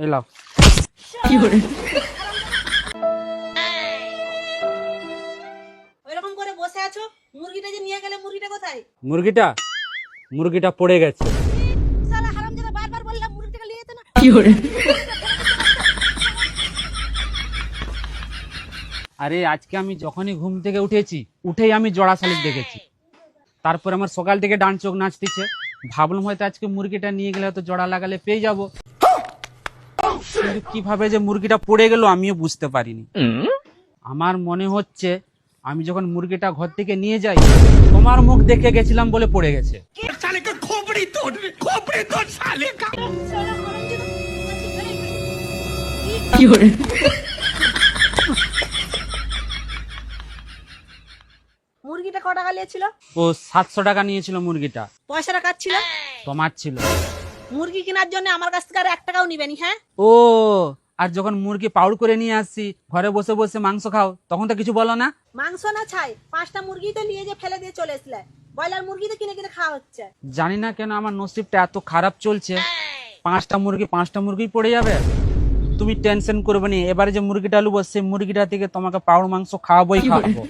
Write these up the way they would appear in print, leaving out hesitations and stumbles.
এই লাও। ওইরকম করে বসে আছো, মুরগিটা যে নিয়ে গেলে মুরগিটা কোথায়? মুরগিটা পড়ে গেছে। শালা হারামজাদা, বারবার বললাম মুরগিটাকে নিয়ে যেতে না। আরে আজকে আমি যখনই ঘুম থেকে উঠেই আমি জোড়া শালিক দেখেছি। তারপর আমার সকাল থেকে ডান চোখ নাচতেছে, ভাবলাম হয়তো আজকে মুরগিটা নিয়ে গেলে হয়তো জোড়া লাগালে পেয়ে যাব, কিন্তু কিভাবে যে মুরগিটা পড়ে গেল আমিও বুঝতে পারিনি। আমার মনে হচ্ছে আমি যখন মুরগিটা ঘর থেকে নিয়ে যাই তোমার মুখ দেখে গেছিলাম বলে পড়ে গেছে। শালা মুরগিটা ক টাকা নিয়েছিল? ও 700 টাকা নিয়েছিল মুরগিটা। পয়সাটা কার ছিল? তোমার ছিল। মুরগি কেনার জন্য আমার কাছ থেকে আর 1 টাকাও নিবেনি? হ্যাঁ। ও, আর যখন মুরগি পাউড করে নিয়ে আসছি ঘরে বসে বসে মাংস খাও তখন তো কিছু বলো না। মাংস না ছাই, 5টা মুরগি তো নিয়ে যে ফেলে দিয়ে চলে এসলে। ব্রয়লার মুরগি তো কিনে কিনে খাওয়া হচ্ছে। জানি না কেন আমার নসিবটা এত খারাপ চলছে, 5টা মুরগি পড়ে যাবে। তুমি টেনশন করবে না, এবারে যে মুরগিটা লুবো সেই মুরগিটা থেকে তোমাকে পাউড মাংস খাওয়াবোই খাওয়াবো।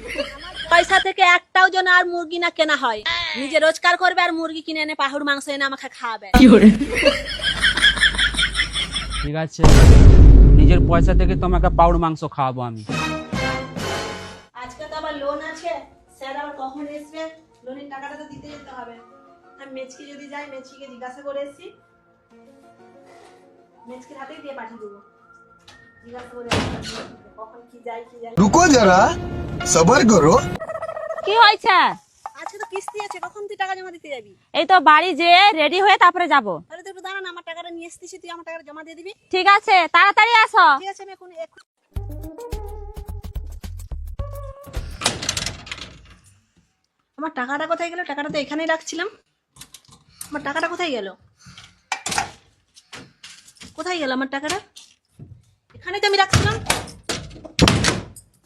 পয়সা থেকে একটাও যেন আর মুরগি না কেনা হয়, নিজে রোজগার করবে আর মুরগি কিনে এনে পাহুড় মাংস এনে আমাকে খাওয়াবে। ঠিক আছে, নিজের পয়সা থেকে তোমাকে পাউড মাংস খাওয়াবো আমি। আজকে তো আবার লোন আছে, স্যার আবার কখন আসবে? লোনের টাকাটা তো দিতে যেতে হবে। আমি মেচকি যদি যাই, মেচকিকে জিজ্ঞাসা করে এসেছি, মেচকির হাতেই দিয়ে পাঠিয়ে দেবো। জিজ্ঞাসা করে কখন কি যায় কি যায়। रुको जरा सबर करो। কি হয়েছে? আজকে তো কিস্তি আছে, কখন তুই টাকা জমা দিতে যাবি? এই তো বাড়ি যেয়ে রেডি হয়ে তারপরে যাব। তাহলে তুই একটু দাঁড়া না, আমার টাকাটা নিয়ে এসেছিস, তুই আমার টাকাটা জমা দিয়ে দিবি। ঠিক আছে, তাড়াতাড়ি আসো। ঠিক আছে, আমি এখন আমার টাকাটা কোথায় গেল? টাকাটা তো এখানেই রাখছিলাম। আমার টাকাটা কোথায় গেল? কোথায় গেল আমার টাকাটা? এখানেই তো আমি রাখছিলাম।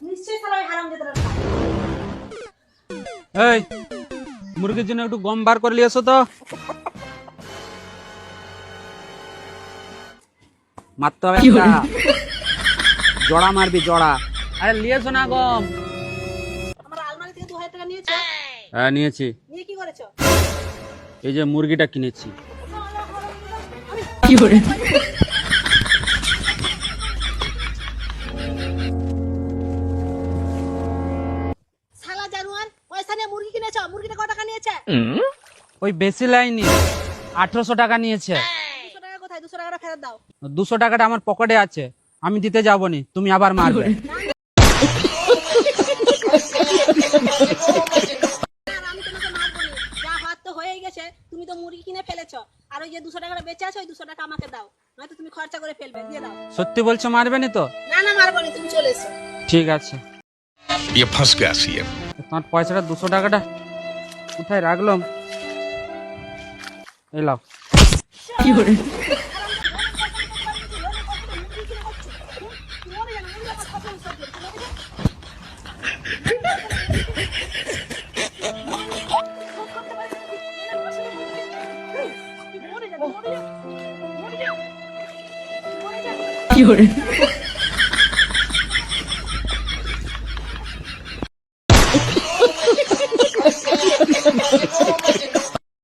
নিশ্চয়ই শালা ওই হারামজাদারা খায়। এই মুরগির জন্য একটু গম বার করে নিয়ে এসো তো। মারতে হবে একটা। জড়া মারবি, জড়া। আরে নিয়ে এসো না গম। আমার আলমারি থেকে 2000 টাকা নিয়েছো? হ্যাঁ নিয়েছি। নিয়ে কি করেছো? এই যে মুরগিটা কিনেছি। শালা জানোয়ার, পয়সা নিয়ে মুরগি কিনেছো? মুরগিটা কত টাকা নিয়েছে? ওই বেশি লাইনি, 1800 টাকা নিয়েছে। 200 টাকা কোথায়? 200 টাকাটা ফেরত দাও। 200 টাকাটা আমার পকেটে আছে, আমি দিতে যাবো নি, তুমি আবার মারবে। আর আমি তোমাকে মারবো না, যা হওয়ার তো হয়েই গেছে। তুমি তো মুরগি কিনে ফেলেছো, আর ওই যে 200 টাকাটা বেঁচে আছে, ওই 200 টাকা আমাকে দাও, নয়তো তুমি খরচা করে ফেলবে। দিয়ে দাও। সত্যি বলছো মারবে নি তো? না না, মারবো না, তুমি চলে এসো। ঠিক আছে। ये फंस गया सीएम। তোমার পয়সাটা 200 টাকাটা কোথায় রাখলাম? এই লাও। মরে যা।